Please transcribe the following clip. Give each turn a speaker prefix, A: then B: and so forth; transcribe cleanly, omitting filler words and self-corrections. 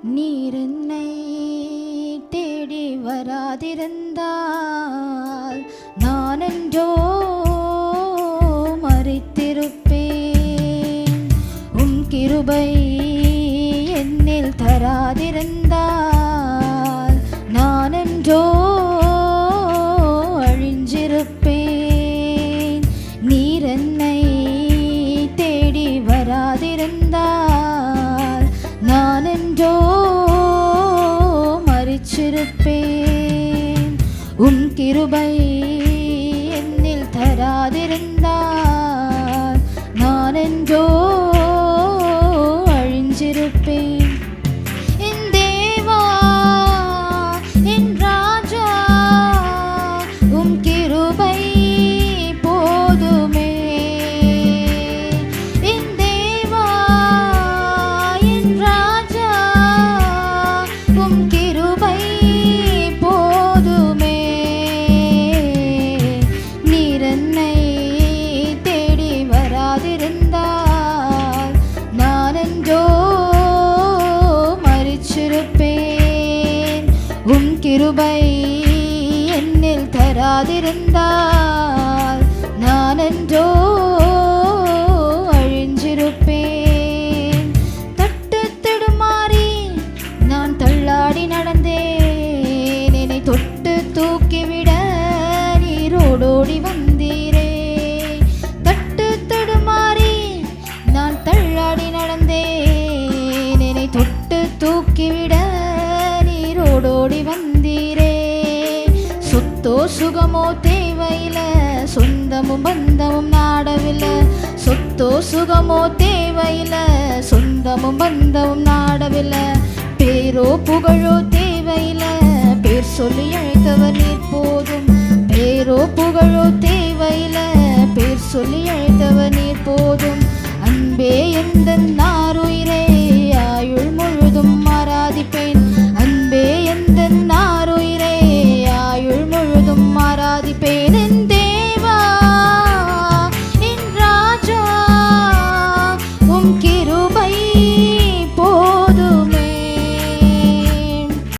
A: நீர் என்னை தேடி வராதிருந்தால் நான் என்றோ மரித்திருப்பேன். உம் கிருபை என்னில் தராதிருந்தால் நான் என்றோ அழிஞ்சிருப்பேன். நீர் என்னை தேடி வராதிருந்தால் நான் என்றோ மரிச்சிருப்பேன். உம் கிருபை என்னில் தராதிருந்தால் நான் என்றோ அழிஞ்சிருப்பேன். என் தேவா என் ராஜா உம் கிருபை போதுமே. என் தேவா என் ராஜா உம் கிருபை போதுமே. நீர் என்னை தேடி வராதிருந்தால் நான் என்றோ மரிச்சிருப்பேன். உம் கிருபை என்னில் தராதிருந்தால் நான் என்றோ அழிஞ்சிருப்பேன். தட்டு தடுமாறி நான் தள்ளாடி நடந்தேன். என்னை தொட்டு தூக்கிவிட நீரோடோடி வந்தீரே. தட்டு தடுமாறி நான் தள்ளாடி நடந்தேன். என்னை தொட்டு தூக்கிவிட நீரோடோடி வந்தீரே. சொத்தோ சுகமோ தேவையில்ல, சொந்தமும் பந்தமும் நாடவில்ல. சொத்தோ சுகமோ தேவையில்ல, சொந்தமும் பந்தமும் நாடவில்ல. பேரோ புகழோ தேவையில்ல, பேர் சொல்லி அழைத்தவர் நீர் போதும். பேரோ புகழோ தேவையில்ல, பேர் சொல்லி அழைத்தவர் நீர் போதும். அன்பே எந்தன்